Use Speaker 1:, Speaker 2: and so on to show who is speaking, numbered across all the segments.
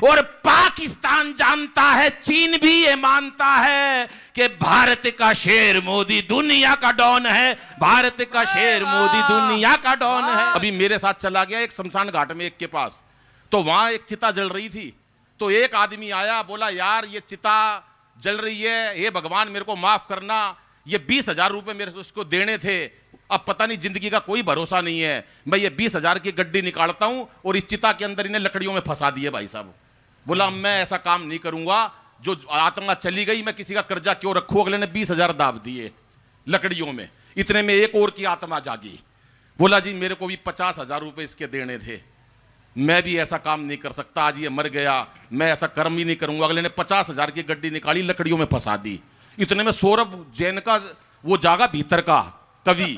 Speaker 1: और पाकिस्तान जानता है, चीन भी ये मानता है कि भारत का शेर मोदी दुनिया का डॉन है, भारत का शेर मोदी दुनिया का डॉन है। अभी मेरे साथ चला गया एक शमशान घाट में एक के पास, तो वहां एक चिता जल रही थी, तो एक आदमी आया, बोला यार ये चिता जल रही है, ये भगवान मेरे को माफ करना, ये 20,000 रुपए मेरे को उसको देने थे, अब पता नहीं जिंदगी का कोई भरोसा नहीं है, मैं ये 20,000 की गड्डी निकालता हूं और इस चिता के अंदर इन्हें लकड़ियों में फंसा दिए भाई साहब। बोला मैं ऐसा काम नहीं करूंगा, जो आत्मा चली गई मैं किसी का कर्जा क्यों रखूं। अगले ने 20,000 दाब दिए लकड़ियों में, इतने में एक और की आत्मा जागी, बोला जी मेरे को भी 50,000 रुपए इसके देने थे, मैं भी ऐसा काम नहीं कर सकता, आज ये मर गया, मैं ऐसा कर्म ही नहीं करूंगा। अगले ने 50,000 की गड्डी निकाली, लकड़ियों में फंसा दी। इतने में सौरभ जैन का वो जागा भीतर का कवि,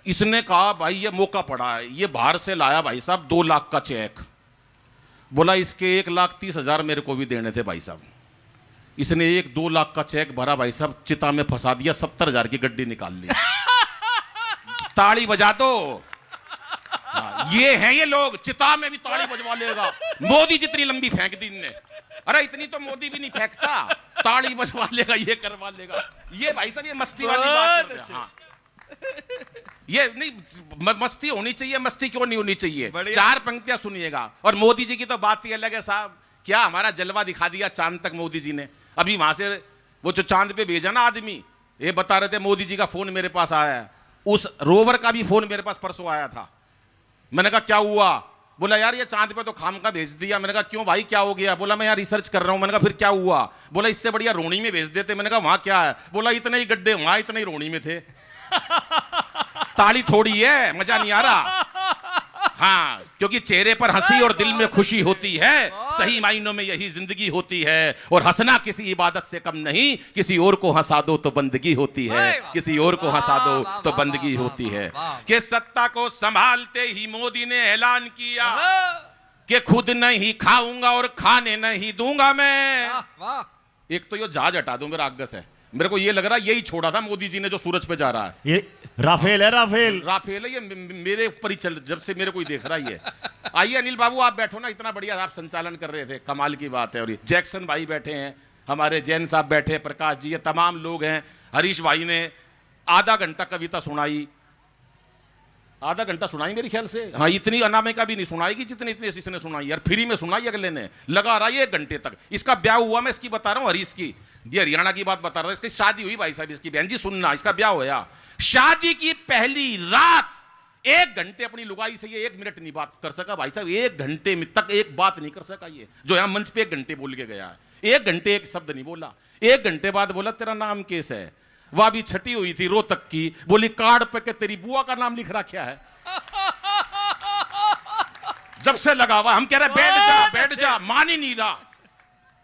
Speaker 1: इसने कहा भाई ये मौका पड़ा है, ये बाहर से लाया भाई साहब 2 लाख का चेक, बोला इसके 1,30,000 मेरे को भी देने थे भाई साहब। इसने 1-2 लाख का चेक भरा भाई साहब, चिता में फंसा दिया, 70,000 की गड्डी निकाल ली। ताली बजा दो। ये हैं ये लोग, चिता में भी ताली बजवा लेगा, मोदी जितनी लंबी फेंक दी इनने, अरे इतनी तो मोदी भी नहीं फेंकता, ताली बजवा लेगा, ये करवा लेगा। ये भाई साहब ये मस्ती वाली बात कर रहे हैं। हाँ। ये नहीं मस्ती होनी चाहिए, मस्ती क्यों नहीं होनी चाहिए। 4 पंक्तियां सुनिएगा। और मोदी जी की तो बात ही अलग है साहब, क्या हमारा जलवा दिखा दिया चांद तक मोदी जी ने। अभी वहां से वो जो चांद पे भेजा ना आदमी, ये बता रहे थे मोदी जी का फोन मेरे पास आया है, उस रोवर का भी फोन मेरे पास परसों आया था। मैंने कहा क्या हुआ, बोला यार ये चांद पे तो खाम का भेज दिया। मैंने कहा क्यों भाई क्या हो गया, बोला मैं यार रिसर्च कर रहा हूं। मैंने कहा फिर क्या हुआ, बोला इससे बढ़िया रोणी में भेज देते। मैंने कहा वहां क्या है, बोला इतने ही गड्ढे वहां, इतने ही रोणी में थे। ताली थोड़ी है, मजा नहीं आ रहा। हाँ, क्योंकि चेहरे पर हंसी और दिल में खुशी होती है, सही मायनों में यही जिंदगी होती है। और हंसना किसी इबादत से कम नहीं, किसी और को हंसा दो तो बंदगी होती है, किसी और को हंसा दो तो बंदगी होती है। कि सत्ता को संभालते ही मोदी ने ऐलान किया कि खुद नहीं खाऊंगा और खाने नहीं दूंगा मैं। एक तो ये जहाज हटा दो मेरा आगस है, मेरे को ये लग रहा है यही छोड़ा था मोदी जी ने जो सूरज पे जा रहा है।
Speaker 2: ये राफेल है, राफेल
Speaker 1: राफेल है, ये मेरे ऊपर ही चल, जब से मेरे को ही देख रहा है ये। आइए अनिल बाबू आप बैठो ना, इतना बढ़िया आप संचालन कर रहे थे, कमाल की बात है। और ये जैक्सन भाई बैठे हैं, हमारे जैन साहब बैठे हैं, प्रकाश जी, ये तमाम लोग हैं। हरीश भाई ने आधा घंटा कविता सुनाई, आधा घंटा सुनाई मेरे ख्याल से। हाँ, इतनी अनामिका भी नहीं सुनाएगी जितनी इतनी इसने सुनाई यार, फ्री में सुनाई अगले ने, लगा रहा है 1 घंटे तक। इसका ब्याह हुआ, मैं इसकी बता रहा हूँ, हरीश की, ये हरियाणा की बात बता रहा था, इसकी शादी हुई भाई साहब, इसकी बहन जी सुनना, इसका ब्याह होया, शादी की पहली रात 1 घंटे अपनी लुगाई से ये 1 मिनट नहीं बात कर सका भाई साहब, 1 घंटे में तक एक बात नहीं कर सका ये, जो यहां मंच पे 1 घंटे बोल के गया है। 1 घंटे एक शब्द नहीं बोला। 1 घंटे बाद बोला तेरा नाम कैसे है, वह भी छठी हुई थी रोहतक की, बोली कार्ड पे के तेरी बुआ का नाम लिख रखा है। जब से लगा हुआ, हम कह रहे बैठ जा, मान ही नहीं रहा।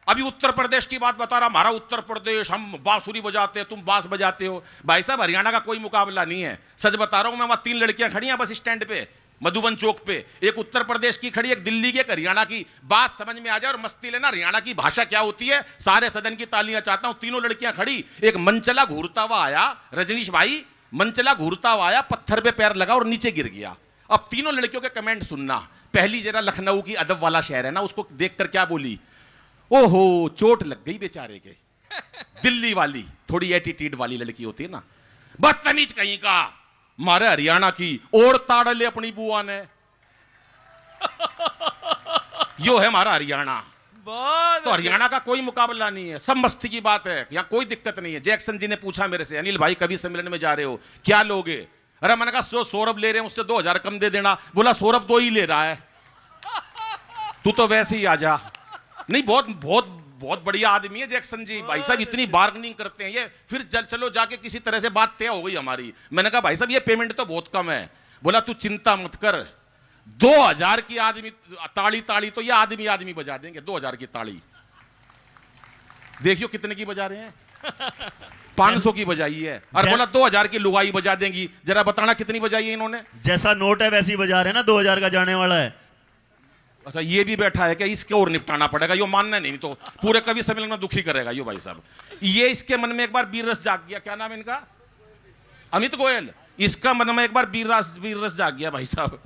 Speaker 1: अभी उत्तर प्रदेश की बात बता रहा, हमारा उत्तर प्रदेश, हम बांसुरी बजाते हैं, तुम बांस बजाते हो। भाई साहब हरियाणा का कोई मुकाबला नहीं है, सच बता रहा हूं मैं। वहां 3 लड़कियां खड़ी हैं बस स्टैंड पे, मधुबन चौक पे, एक उत्तर प्रदेश की खड़ी, एक दिल्ली की, एक हरियाणा की। बात समझ में आ जाए और मस्ती लेना, हरियाणा की भाषा क्या होती है, सारे सदन की तालियां चाहता हूं। तीनों लड़कियां खड़ी, एक मनचला घूरता हुआ आया, रजनीश भाई मनचला घूरता हुआ आया, पत्थर पे पैर लगा और नीचे गिर गया। अब तीनों लड़कियों के कमेंट सुनना। पहली जरा लखनऊ की अदब वाला शहर है ना, उसको देखकर क्या बोली, ओहो चोट लग गई बेचारे के। दिल्ली वाली थोड़ी एटीट्यूड वाली लड़की होती है ना, बदतमीज कहीं का, मारे हरियाणा की ओढ़ ताड़ ले अपनी बुआ ने। यो है हमारा हरियाणा। तो हरियाणा का कोई मुकाबला नहीं है, सब मस्ती की बात है, यहाँ कोई दिक्कत नहीं है। जैक्सन जी ने पूछा मेरे से, अनिल भाई कवि सम्मेलन में जा रहे हो क्या लोगे, अरे मैंने कहा सौरभ ले रहे हैं उससे 2,000 कम दे देना। बोला सौरभ 2 ही ले रहा है, तू तो वैसे ही आ जा। नहीं, बहुत बहुत बहुत बढ़िया आदमी है जैक्सन जी, भाई साहब इतनी बार्गेनिंग करते हैं ये। फिर चलो जाके किसी तरह से बात तय हो गई हमारी। मैंने कहा भाई साहब ये पेमेंट तो बहुत कम है। बोला तू चिंता मत कर, 2,000 की आदमी ताली तो ये आदमी बजा देंगे। 2,000 की ताली देखियो कितने की बजा रहे हैं, 500 की बजाई है। और बोला 2,000 की लुगाई बजा देंगी, जरा बताना कितनी बजाई है इन्होंने।
Speaker 2: जैसा नोट है वैसे ही बजा रहे हैं ना, 2,000 का जाने वाला है।
Speaker 1: अच्छा ये भी बैठा है क्या, इसके और निपटाना पड़ेगा, यो मानना नहीं तो पूरे कवि सम्मेलन में दुखी करेगा यो भाई साहब। ये इसके मन में एक बार वीर रस जाग गया, क्या नाम है इनका, अमित गोयल, इसका मन में एक बार वीर रस जाग गया भाई साहब।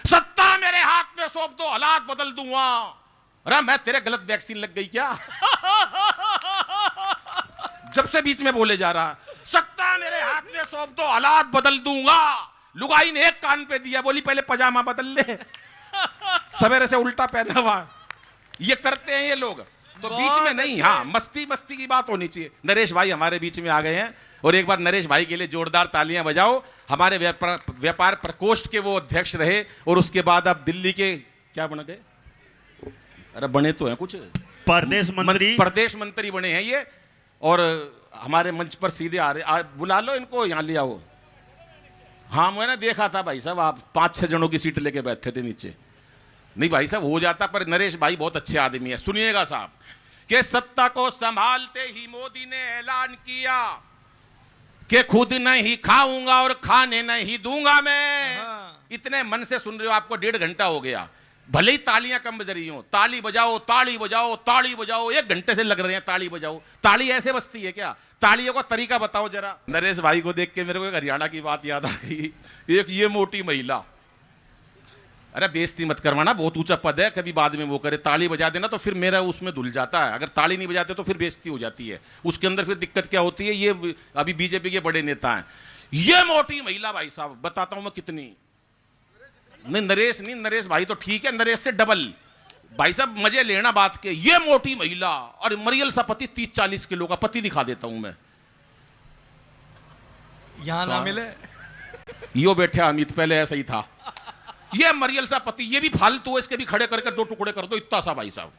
Speaker 1: सत्ता मेरे हाथ में सौंप दो, हालात बदल दूंगा। अरे मैं तेरे गलत वैक्सीन लग गई क्या? जब से बीच में बोले जा रहा, सकता मेरे हाथ में सौंप दो, हालात बदल दूंगा। लुगाई ने एक कान पे दिया, बोली पहले पजामा बदल ले। सवेरे से उल्टा पहना हुआ, ये करते हैं ये लोग। तो बीच में नहीं, हाँ मस्ती मस्ती की बात होनी चाहिए। नरेश भाई हमारे बीच में आ गए हैं, और एक बार नरेश भाई के लिए जोरदार तालियां बजाओ। हमारे व्यापार प्रकोष्ठ के वो अध्यक्ष रहे, और उसके बाद अब दिल्ली के क्या बन गए? अरे बने तो हैं कुछ, प्रदेश मंत्री बने हैं ये। और हमारे मंच पर सीधे आ रहे, बुला लो इनको, यहाँ ले आओ। हाँ मैंने देखा था भाई साहब, आप 5-6 जनों की सीट लेके बैठे थे नीचे। नहीं भाई साहब हो जाता, पर नरेश भाई बहुत अच्छे आदमी है। सुनिएगा साहब, कि सत्ता को संभालते ही मोदी ने ऐलान किया कि खुद नहीं खाऊंगा और खाने नहीं दूंगा मैं। इतने मन से सुन रहे हो, आपको 1.5 घंटा हो गया। भले ही तालियां कम बज रही हो, ताली बजाओ ताली बजाओ ताली बजाओ, 1 घंटे से लग रहे हैं ताली बजाओ। ताली ऐसे बजती है क्या? तालियों का तरीका बताओ जरा। नरेश भाई को देख के मेरे को एक हरियाणा की बात याद आ गई। एक ये मोटी महिला, अरे बेइज्जती मत करवाना, बहुत ऊंचा पद है, कभी बाद में वो करे। ताली बजा देना तो फिर मेरा उसमें धुल जाता है, अगर ताली नहीं बजाते तो फिर बेइज्जती हो जाती है। उसके अंदर फिर दिक्कत क्या होती है, ये अभी बीजेपी के बड़े नेता हैं। ये मोटी महिला भाई साहब, बताता हूं मैं कितनी। नहीं नरेश भाई तो ठीक है, नरेश से डबल। भाई साहब मजे लेना बात के। ये मोटी महिला और मरियल सा पति, 30-40 किलो का पति दिखा देता हूं मैं।
Speaker 3: यहां ना मिले
Speaker 1: यो बैठे अमित, पहले ऐसा ही था। ये मरियल सा पति, ये भी फालतू है, इसके भी खड़े करके 2 टुकड़े कर दो, इतना सा भाई साहब।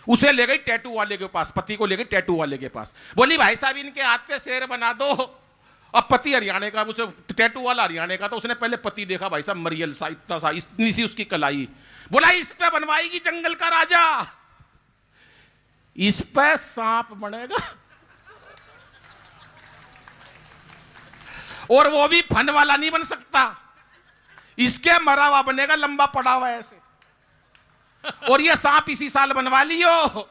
Speaker 1: उसे ले गई टैटू वाले के पास, पति को ले गई टैटू वाले के पास, बोली भाई साहब इनके हाथ पे शेर बना दो। अब पति हरियाणा का, उसे टैटू वाला हरियाणा का, तो उसने पहले पति देखा भाई साहब मरियल सा, इतना सा, इतनी सी उसकी कलाई। बोला इस पे बनवाएगी जंगल का राजा, इस पे सांप बनेगा, और वो भी फन वाला नहीं बन सकता, इसके मरा हुआ बनेगा, लंबा पड़ा हुआ ऐसे। और ये सांप इसी साल बनवा लियो,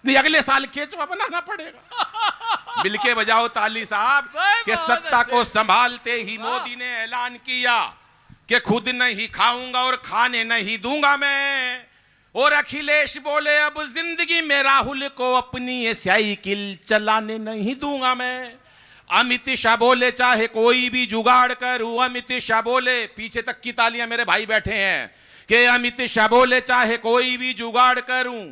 Speaker 1: नहीं अगले साल केचुआ बनाना पड़ेगा। मिलके बजाओ ताली साहब। कि सत्ता को संभालते ही मोदी ने ऐलान किया कि खुद नहीं खाऊंगा और खाने नहीं दूंगा मैं। और अखिलेश बोले अब जिंदगी में राहुल को अपनी ये साइकिल चलाने नहीं दूंगा मैं। अमित शाह बोले चाहे कोई भी जुगाड़ करूं, अमित शाह बोले, पीछे तक की तालियां मेरे भाई बैठे हैं, कि अमित शाह बोले चाहे कोई भी जुगाड़ करूं,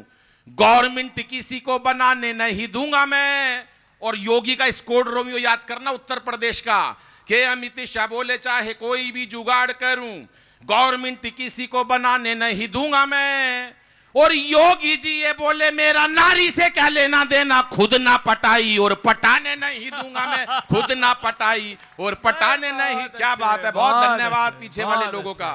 Speaker 1: गवर्नमेंट किसी को बनाने नहीं दूंगा मैं। और योगी का स्कोड रोमियो याद करना उत्तर प्रदेश का, कि अमित शाह बोले चाहे कोई भी जुगाड़ करूं, गवर्नमेंट किसी को बनाने नहीं दूंगा मैं। और योगी जी ये बोले मेरा नारी से क्या लेना देना, खुद ना पटाई और पटाने नहीं दूंगा मैं, खुद ना पटाई और पटाने नहीं। क्या बात है, बहुत धन्यवाद पीछे वाले लोगों का।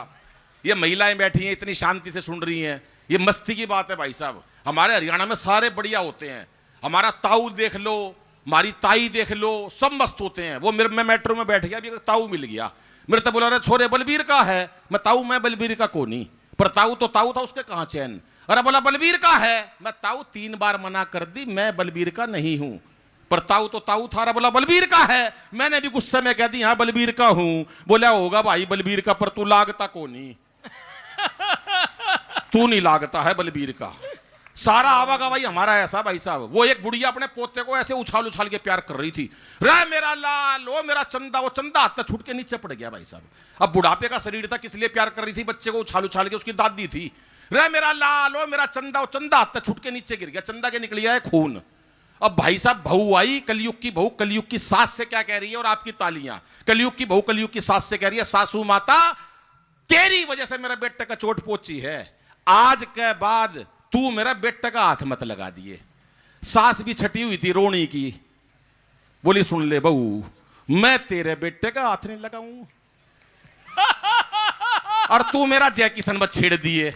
Speaker 1: ये महिलाएं बैठी हैं इतनी शांति से सुन रही हैं, ये मस्ती की बात है भाई साहब। हमारे हरियाणा में सारे बढ़िया होते हैं, हमारा ताऊ देख लो, हमारी ताई देख लो, सब मस्त होते हैं। वो मैं मेट्रो में बैठ गया, अभी ताऊ मिल गया, मेरे तो बोला रहे छोरे बलबीर का है, मैं ताऊ मैं बलबीर का को नहीं, पर ताऊ तो ताऊ था, उसके कहां चैन। अरे बोला बलबीर का है, मैं ताऊ 3 बार मना कर दी, मैं बलबीर का नहीं हूं, पर ताऊ तो ताऊ था। अरे बोला बलबीर का है, मैंने भी गुस्से में कह दी हाँ बलबीर का हूं। बोला होगा भाई बलबीर का, पर तू लागता को नहीं, तू नहीं लागता है बलबीर का। सारा आवागवाही हमारा ऐसा भाई साहब। वो एक बुढ़िया अपने पोते को ऐसे उछाल उछाल के प्यार कर रही थी, रे मेरा लाल, ओ मेरा चंदा, वो चंदा हाथ छूट के नीचे पड़ गया भाई साहब। अब बुढ़ापे का शरीर था, किस लिए प्यार कर रही थी बच्चे को उछाल उछाल के, उसकी दादी थी, रे मेरा लाल, ओ मेरा चंदा, वो चंदा हाथ छूट के नीचे गिर गया, चंदा के निकल गया है खून। अब भाई साहब बहू आई, कलयुग की बहू कलयुग की सास से क्या कह रही है, और आपकी तालियां। कलयुग की बहू कलयुग की सास से कह रही है, सासू माता तेरी वजह से मेरा बेटे का चोट पहुंची है, आज के बाद तू मेरा बेटे का हाथ मत लगा दिए। सास भी छटी हुई थी रोनी की, बोली सुन ले बहू, मैं तेरे बेटे का हाथ नहीं लगाऊं, और तू मेरा जय किशन मत छेड़ दिए।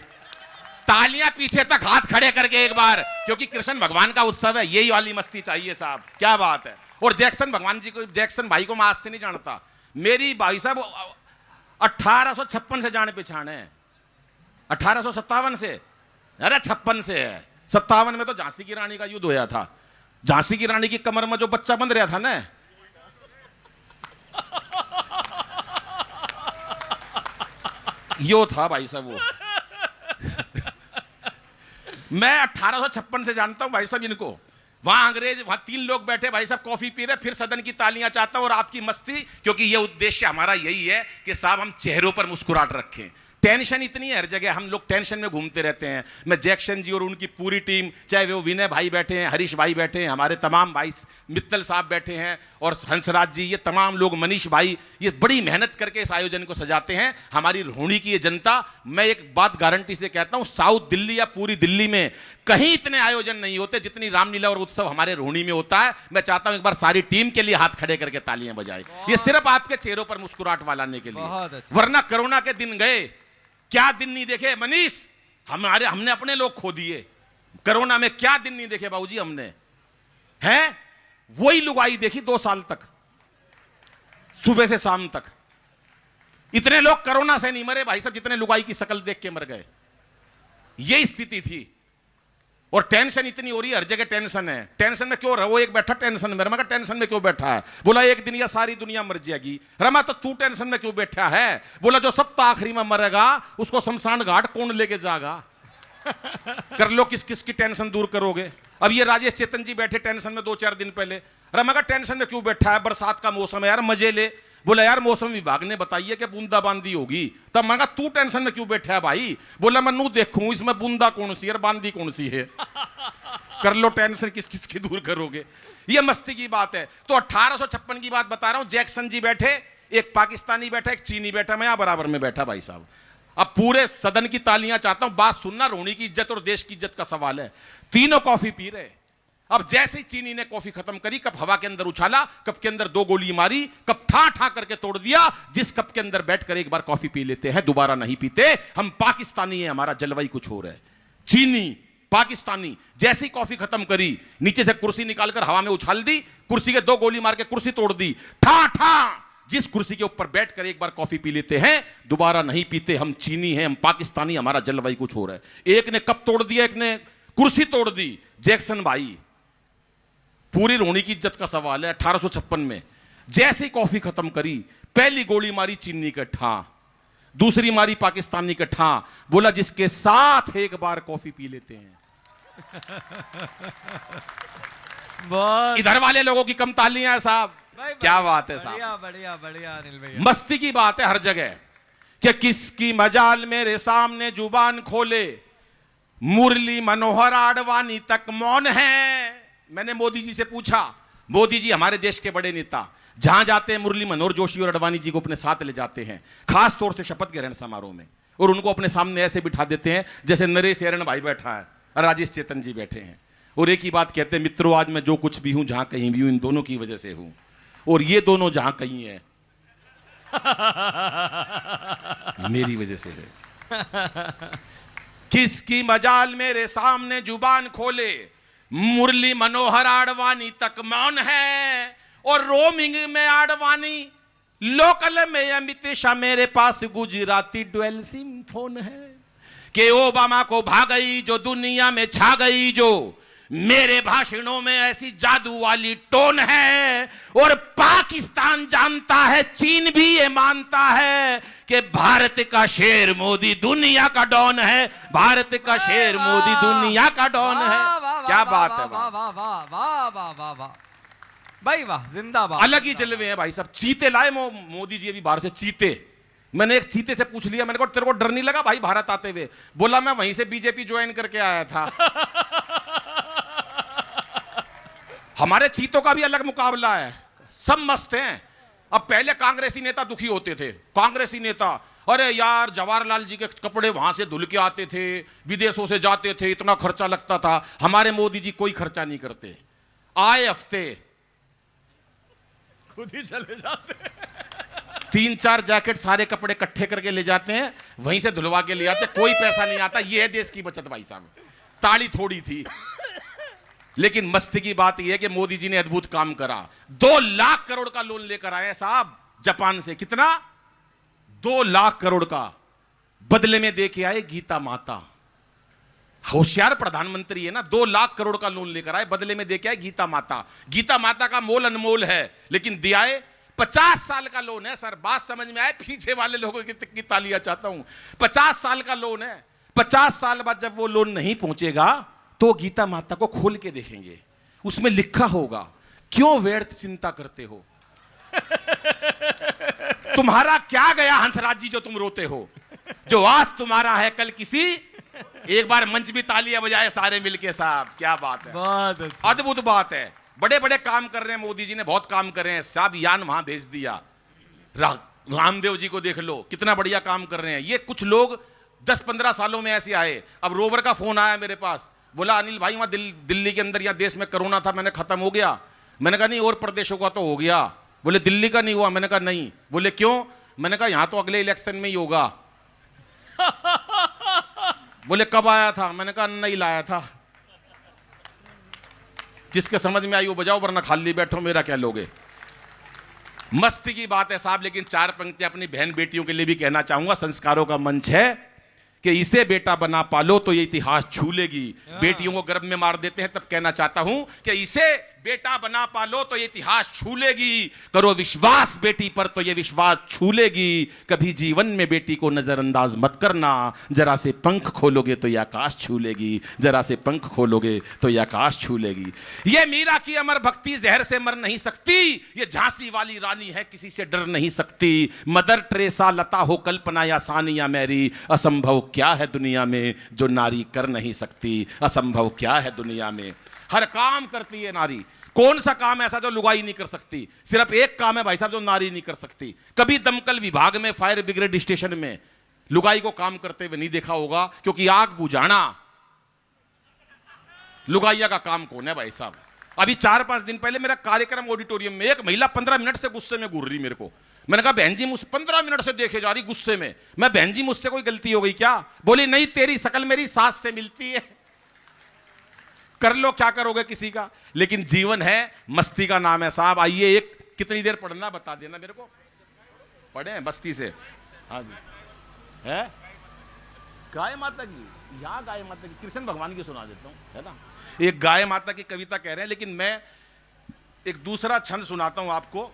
Speaker 1: तालियां पीछे तक हाथ खड़े करके एक बार, क्योंकि कृष्ण भगवान का उत्सव है, यही वाली मस्ती चाहिए साहब। क्या बात है। और जैक्सन भगवान जी को, जैक्सन भाई को मैं आज से नहीं जानता, मेरी भाई साहब 1856 से जाने पहचान है, 1857 से, अरे 56 से है। 57 में तो झांसी की रानी का युद्ध होया था, झांसी की रानी की कमर में जो बच्चा बंध रहा था ना, यो था भाई साहब वो। मैं 1856 से जानता हूं भाई साहब इनको। वहां अंग्रेज, वहां 3 लोग बैठे भाई साहब, कॉफी पी रहे, फिर सदन की तालियां चाहता हूं और आपकी मस्ती, क्योंकि ये उद्देश्य हमारा यही है कि साहब हम चेहरों पर मुस्कुराहट रखें। टेंशन इतनी है हर जगह, हम लोग टेंशन में घूमते रहते हैं। मैं जैक्सन जी और उनकी पूरी टीम, चाहे वो विनय भाई बैठे हैं, हरीश भाई बैठे हैं, हमारे तमाम भाई मित्तल साहब बैठे हैं, और हंसराज जी, ये तमाम लोग, मनीष भाई, ये बड़ी मेहनत करके इस आयोजन को सजाते हैं। हमारी रोहिणी की ये जनता, मैं एक बात गारंटी से कहता हूं, साउथ दिल्ली या पूरी दिल्ली में कहीं इतने आयोजन नहीं होते जितनी रामलीला और उत्सव हमारे रोहिणी में होता है। मैं चाहता हूं एक बार सारी टीम के लिए हाथ खड़े करके तालियां बजाएं, ये सिर्फ आपके चेहरों पर मुस्कुराहट लाने के लिए। वरना कोरोना के दिन गए, क्या दिन नहीं देखे मनीष, हमने अपने लोग खो दिए कोरोना में। क्या दिन नहीं देखे बाबूजी हमने, हैं? वही लुगाई देखी 2 साल तक, सुबह से शाम तक। इतने लोग कोरोना से नहीं मरे भाई साहब जितने लुगाई की शक्ल देख के मर गए। यही स्थिति थी। और टेंशन इतनी हो रही है, हर जगह टेंशन है। टेंशन में क्यों रहा? वो एक बैठा टेंशन में, मैं कहा टेंशन में क्यों बैठा है? बोला एक दिन या सारी दुनिया मर जाएगी। रमा तो तू टेंशन में क्यों बैठा है? बोला जो सब तो आखिरी में मरेगा उसको शमशान घाट कौन लेके जाएगा? कर लो, किस किस की टेंशन दूर करोगे? अब ये राजेश चेतन जी बैठे टेंशन में 2-4 दिन पहले। रमा का टेंशन में क्यों बैठा है? बरसात का मौसम है यार, मजे ले। बोला यार मौसम विभाग ने बताइए कि बूंदाबांदी होगी। तब मैं कहा तू टेंशन में क्यों बैठा है भाई? बोला मैं नू देखूं इसमें बूंदा कौन सी है और बांदी कौन सी है। कर लो टेंशन, किस किस की दूर करोगे? ये मस्ती की बात है। तो 1856 की बात बता रहा हूं। जैक्सन जी बैठे, एक पाकिस्तानी बैठा, एक चीनी बैठा, मैं यहां बराबर में बैठा भाई साहब। अब पूरे सदन की तालियां चाहता हूं, बात सुनना। रोहिणी की इज्जत और देश की इज्जत का सवाल है। तीनों कॉफी पी रहे। अब जैसे ही चीनी ने कॉफी खत्म करी, कप हवा के अंदर उछाला, कप के अंदर 2 गोली मारी, कप ठा ठा करके तोड़ दिया। जिस कप के अंदर बैठकर एक बार कॉफी पी लेते हैं दोबारा नहीं पीते। हम पाकिस्तानी हैं, हमारा जलवायु कुछ और है। चीनी पाकिस्तानी जैसी कॉफी खत्म करी, नीचे से कुर्सी निकालकर हवा में उछाल दी, कुर्सी के 2 गोली मार के कुर्सी तोड़ दी। ठा ठा जिस कुर्सी के ऊपर बैठकर एक बार कॉफी पी लेते हैं दोबारा नहीं पीते। हम चीनी हैं, हम पाकिस्तानी, हमारा जलवायु कुछ और है। एक ने कप तोड़ दिया, एक ने कुर्सी तोड़ दी। जैक्सन भाई, पूरी रोहिणी की इज्जत का सवाल है। 1856 में जैसे ही कॉफी खत्म करी, पहली गोली मारी चीनी के ठा, दूसरी मारी पाकिस्तानी के ठा। बोला जिसके साथ एक बार कॉफी पी लेते हैं। इधर वाले लोगों की कम तालियां हैं साहब। क्या बात है साहब,
Speaker 3: बढ़िया बढ़िया अनिल भैया।
Speaker 1: मस्ती की बात है हर जगह कि किसकी मजाल मेरे सामने जुबान खोले, मुरली मनोहर आडवाणी तक मौन है। मैंने मोदी जी से पूछा, मोदी जी हमारे देश के बड़े नेता, जहां जाते हैं मुरली मनोहर जोशी और आडवाणी जी को अपने साथ ले जाते हैं, खास तौर से शपथ ग्रहण समारोह में, और उनको अपने सामने ऐसे बिठा देते हैं जैसे नरेश एरन भाई बैठा है और राजेश चेतन जी बैठे हैं, और एक ही बात कहते हैं, मित्रों आज मैं जो कुछ भी हूं, जहां कहीं भी हूं, इन दोनों की वजह से हूं, और ये दोनों जहां कहीं हैं मेरी वजह से है। किसकी मजाल मेरे सामने जुबान खोले, मुरली मनोहर आडवाणी तक मौन है, और रोमिंग में आडवाणी, लोकल में अमित शाह, मेरे पास गुजराती डुअल सिम फोन है। कि ओबामा को भागई जो दुनिया में छा गई, जो मेरे भाषणों में ऐसी जादू वाली टोन है, और पाकिस्तान जानता है, चीन भी ये मानता है कि भारत का शेर मोदी दुनिया का डॉन है। भारत का शेर मोदी दुनिया का डॉन है। क्या बात है,
Speaker 3: वाह वाह वाह वाह वाह वाह वाह भाई वाह, जिंदाबाद।
Speaker 1: अलग ही जलवे हैं भाई साहब। चीते लाए मोदी जी अभी बाहर से, चीते। मैंने एक चीते से पूछ लिया, मैंने कहा तेरे को डर नहीं लगा भाई भारत आते हुए? बोला मैं वहीं से बीजेपी ज्वाइन करके आया था। हमारे चीतों का भी अलग मुकाबला है, सब मस्त हैं। अब पहले कांग्रेसी नेता दुखी होते थे, कांग्रेसी नेता, अरे यार जवाहरलाल जी के कपड़े वहां से धुल के आते थे, विदेशों से जाते थे, इतना खर्चा लगता था। हमारे मोदी जी कोई खर्चा नहीं करते, आए हफ्ते
Speaker 3: खुद ही चले जाते,
Speaker 1: 3-4 जैकेट सारे कपड़े इकट्ठे करके ले जाते हैं, वहीं से धुलवा के ले आते, कोई पैसा नहीं आता। यह है देश की बचत भाई साहब। ताली थोड़ी थी, लेकिन मस्ती की बात यह है कि मोदी जी ने अद्भुत काम करा। 2 लाख करोड़ का लोन लेकर आए साहब जापान से। कितना? 2 लाख करोड़ का। बदले में दे के आए गीता माता। होशियार प्रधानमंत्री है ना, 2 लाख करोड़ का लोन लेकर आए, बदले में दे के आए गीता माता। गीता माता का मोल अनमोल है, लेकिन दिया है 50 साल का लोन है सर। बात समझ में आए? पीछे वाले लोगों की तालियां चाहता हूं। 50 साल का लोन है, 50 साल बाद जब वो लोन नहीं पहुंचेगा तो गीता माता को खोल के देखेंगे, उसमें लिखा होगा क्यों व्यर्थ चिंता करते हो। तुम्हारा क्या गया हंसराज जी जो तुम रोते हो, जो आज तुम्हारा है कल किसी। एक बार मंच भी तालियां बजाए सारे मिलके साहब, क्या बात है,
Speaker 3: बहुत अच्छा।
Speaker 1: अद्भुत बात है। बड़े बड़े काम कर रहे हैं मोदी जी ने, बहुत काम कर रहे हैं साहब, यान वहां भेज दिया। रामदेव जी को देख लो कितना बढ़िया काम कर रहे हैं। ये कुछ लोग 10-15 सालों में ऐसे आए। अब रोवर का फोन आया मेरे पास, बोला अनिल भाई वहां दिल्ली के अंदर या देश में कोरोना था, मैंने खत्म हो गया। मैंने कहा नहीं, और प्रदेशों का तो हो गया। बोले दिल्ली का नहीं हुआ। मैंने कहा नहीं। बोले क्यों? मैंने कहा यहां तो अगले इलेक्शन में ही होगा। बोले कब आया था? मैंने कहा नहीं लाया था। जिसके समझ में आई वो बजाओ, वरना खाली बैठो, मेरा क्या लोगे। मस्ती की बात है साहब, लेकिन 4 पंक्तियां अपनी बहन बेटियों के लिए भी कहना चाहूंगा। संस्कारों का मंच है कि इसे बेटा बना पालो तो ये इतिहास छू लेगी। बेटियों को गर्भ में मार देते हैं, तब कहना चाहता हूं कि इसे बेटा बना पालो तो ये इतिहास छू लेगी। करो विश्वास बेटी पर तो ये विश्वास छू लेगी। कभी जीवन में बेटी को नजरअंदाज मत करना, जरा से पंख खोलोगे तो ये आकाश छू लेगी। जरा से पंख खोलोगे तो ये आकाश छू लेगी। ये मीरा की अमर भक्ति जहर से मर नहीं सकती। ये झांसी वाली रानी है, किसी से डर नहीं सकती। मदर टेरेसा, लता हो कल्पना या सानिया मैरी, असंभव क्या है दुनिया में जो नारी कर नहीं सकती। असंभव क्या है दुनिया में, हर काम करती है नारी। कौन सा काम ऐसा जो लुगाई नहीं कर सकती? सिर्फ एक काम है भाई साहब जो नारी नहीं कर सकती। कभी दमकल विभाग में, फायर ब्रिगेड स्टेशन में लुगाई को काम करते हुए नहीं देखा होगा, क्योंकि आग बुझाना लुगाइया का काम कौन है भाई साहब। अभी 4-5 दिन पहले मेरा कार्यक्रम ऑडिटोरियम में, एक महिला 15 मिनट से गुस्से में घूर रही मेरे को। मैंने कहा बहन जी, मुझ 15 मिनट से देखे जा रही गुस्से में। मैं बहन जी मुझसे कोई गलती हो गई क्या? बोली नहीं, तेरी शकल मेरी सास से मिलती है। कर लो क्या करोगे किसी का, लेकिन जीवन है, मस्ती का नाम है साहब। आइए, एक कितनी देर पढ़ना बता देना मेरे को। पढ़े मस्ती से? हाँ जी। है गाय माता की, यहाँ गाय माता की, कृष्ण भगवान की सुना देता हूँ, है ना। एक गाय माता की कविता कह रहे हैं, लेकिन मैं एक दूसरा छंद सुनाता हूं आपको।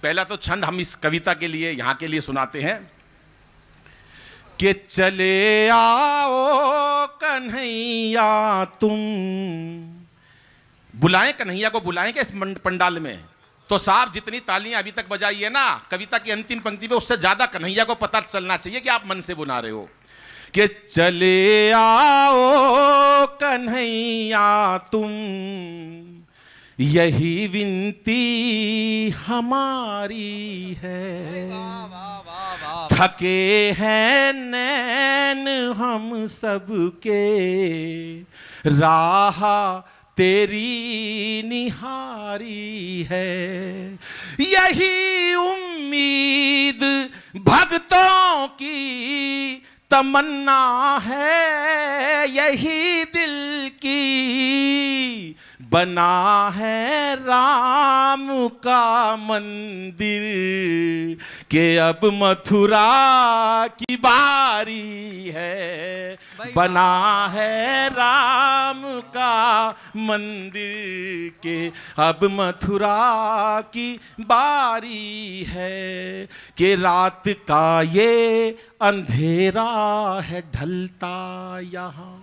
Speaker 1: पहला तो छंद हम इस कविता के लिए, यहाँ के लिए सुनाते हैं कि चले आओ कन्हैया तुम। बुलाएं कन्हैया को, बुलाएं क्या इस पंडाल में? तो साहब जितनी तालियां अभी तक बजाई है ना कविता की अंतिम पंक्ति पे, उससे ज्यादा कन्हैया को पता चलना चाहिए कि आप मन से बुला रहे हो। कि चले आओ कन्हैया तुम, यही विनती हमारी है। थके हैं नैन हम सबके, राह तेरी निहारी है। यही उम्मीद भक्तों की तमन्ना है, यही दिल की बना है राम का मंदिर। के अब मथुरा की बारी है, बना है राम का मंदिर। के अब मथुरा की बारी है। कि रात का ये अंधेरा है ढलता यहाँ।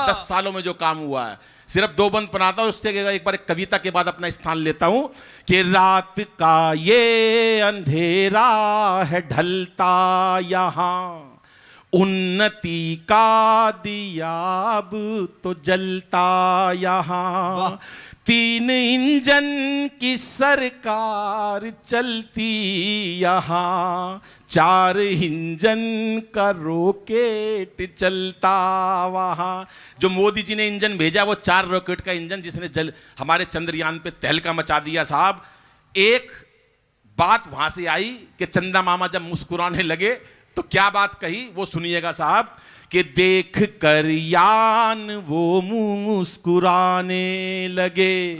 Speaker 1: 10 सालों में जो काम हुआ है, सिर्फ 2 बंद बनाता हूं, उसके एक बार एक कविता के बाद अपना स्थान लेता हूं। कि रात का ये अंधेरा है ढलता यहाँ, उन्नति का दिया अब तो जलता यहाँ। 3 इंजन की सरकार चलती यहाँ, 4 इंजन का रॉकेट चलता वहाँ। जो मोदी जी ने इंजन भेजा वो 4 रॉकेट का इंजन, जिसने हमारे चंद्रयान पे तहलका मचा दिया साहब। एक बात वहां से आई कि चंदा मामा जब मुस्कुराने लगे तो क्या बात कही वो सुनिएगा साहब। कि देख कर यान वो मुस्कुराने लगे,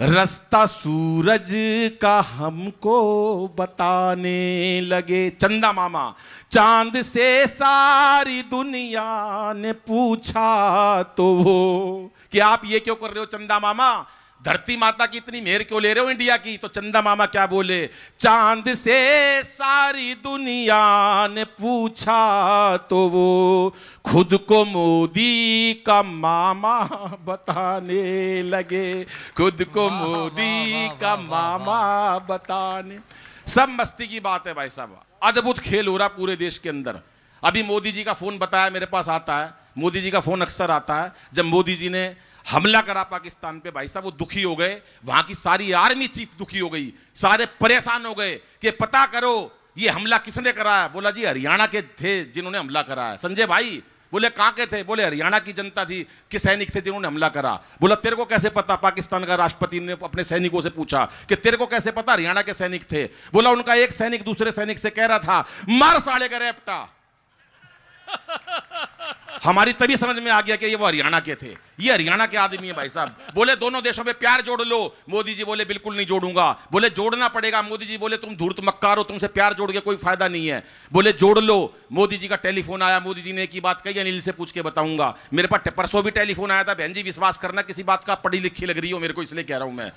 Speaker 1: रास्ता सूरज का हमको बताने लगे। चंदा मामा, चांद से सारी दुनिया ने पूछा तो वो कि आप ये क्यों कर रहे हो चंदा मामा? धरती माता की इतनी मेहर क्यों ले रहे हो इंडिया की? तो चंदा मामा क्या बोले, चांद से सारी दुनिया ने पूछा तो वो खुद को मोदी का मामा बताने लगे, खुद को मोदी का मामा बताने। सब मस्ती की बात है भाई साहब, अद्भुत खेल हो रहा पूरे देश के अंदर। अभी मोदी जी का फोन बताया मेरे पास आता है, मोदी जी का फोन अक्सर आता है। जब मोदी जी ने हमला करा पाकिस्तान पे भाई साहब, वो दुखी हो गए, वहां की सारी आर्मी चीफ दुखी हो गई, सारे परेशान हो गए कि पता करो ये हमला किसने कराया। बोला जी हरियाणा के थे जिन्होंने हमला कराया। संजय भाई बोले कहां के थे? बोले हरियाणा की जनता थी कि सैनिक थे जिन्होंने हमला करा। बोला तेरे को कैसे पता? पाकिस्तान का राष्ट्रपति ने अपने सैनिकों से पूछा कि तेरे को कैसे पता हरियाणा के सैनिक थे? बोला उनका एक सैनिक दूसरे सैनिक से कह रहा था मार साले का रेपटा। हमारी तभी समझ में आ गया कि ये वो हरियाणा के थे, ये हरियाणा के आदमी है भाई साहब। बोले दोनों देशों में प्यार जोड़ लो। मोदी जी बोले बिल्कुल नहीं जोड़ूंगा। बोले जोड़ना पड़ेगा। मोदी जी बोले तुम धूर्त मक्कार हो, तुमसे प्यार जोड़ के कोई फायदा नहीं है। बोले जोड़ लो। मोदी जी का टेलीफोन आया, मोदी जी ने एक ही बात कही, अनिल से पूछ के बताऊंगा। मेरे पास परसों भी टेलीफोन आया था, बहन जी विश्वास करना किसी बात का पढ़ी लिखी लग रही हो मेरे को, इसलिए कह रहा हूं मैं।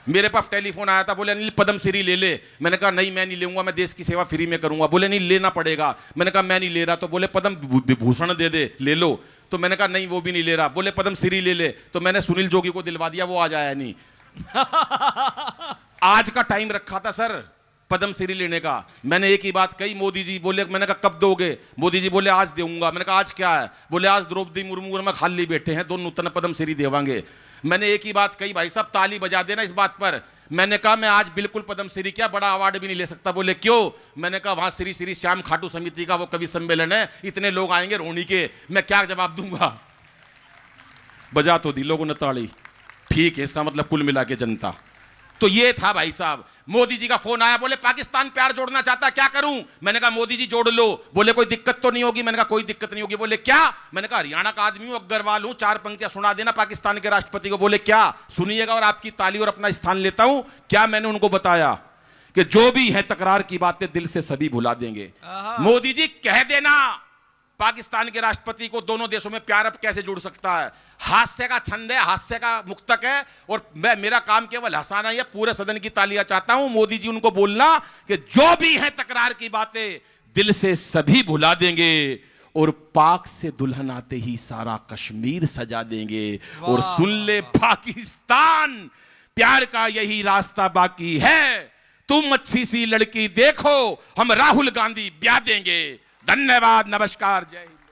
Speaker 1: मेरे पास टेलीफोन आया था, बोले अनिल पद्म श्री ले ले। मैंने कहा नहीं मैं नहीं लूंगा, मैं देश की सेवा फ्री में करूंगा। बोले नहीं लेना पड़ेगा। मैंने कहा मैं नहीं ले रहा। तो बोले पद्म विभूषण दे दे, ले लो। तो मैंने कहा नहीं वो भी नहीं ले रहा। बोले पद्म श्री ले ले। तो मैंने सुनील जोगी को दिलवा दिया, वो आज आया नहीं। आज का टाइम रखा था सर पद्म श्री लेने का। मैंने एक ही बात कही, मोदी जी बोले, मैंने कहा कब दोगे? मोदी जी बोले आज दूंगा। मैंने कहा आज क्या है? बोले आज द्रौपदी मुर्मू और मैं खाली बैठे हैं, दोनों नूतन पद्म श्री देवांगे। मैंने एक ही बात कही, भाई साहब ताली बजा देना इस बात पर। मैंने कहा मैं आज बिल्कुल पद्म श्री क्या बड़ा अवार्ड भी नहीं ले सकता। बोले क्यों? मैंने कहा वहां श्री श्री श्याम खाटू समिति का वो कवि सम्मेलन है, इतने लोग आएंगे रोनी के, मैं क्या जवाब दूंगा? बजा तो दी लोगों ने ताली। ठीक है, इसका मतलब कुल मिला के जनता। तो ये था भाई साहब। मोदी जी का फोन आया, बोले पाकिस्तान प्यार जोड़ना चाहता है, क्या करूं? मैंने कहा मोदी जी जोड़ लो। बोले कोई दिक्कत तो नहीं होगी? मैंने कहा कोई दिक्कत नहीं होगी। बोले क्या? मैंने कहा हरियाणा का आदमी हूं, अग्रवाल हूं, 4 पंक्तियां सुना देना पाकिस्तान के राष्ट्रपति को। बोले क्या? सुनिएगा और आपकी ताली और अपना स्थान लेता हूं। क्या मैंने उनको बताया कि जो भी है तकरार की बातें दिल से सभी भुला देंगे। मोदी जी कह देना पाकिस्तान के राष्ट्रपति को दोनों देशों में प्यार अब कैसे जुड़ सकता है। हास्य का छंद है, हास्य का मुक्तक है, और मेरा काम केवल हंसाना ही है। पूरे सदन की तालियां चाहता हूं। मोदी जी उनको बोलना कि जो भी है तकरार की बातें दिल से सभी भुला देंगे, और पाक से दुल्हन आते ही सारा कश्मीर सजा देंगे। और सुन ले पाकिस्तान, प्यार का यही रास्ता बाकी है। तुम अच्छी सी लड़की देखो, हम राहुल गांधी ब्याह देंगे। धन्यवाद, नमस्कार, जय हिंद।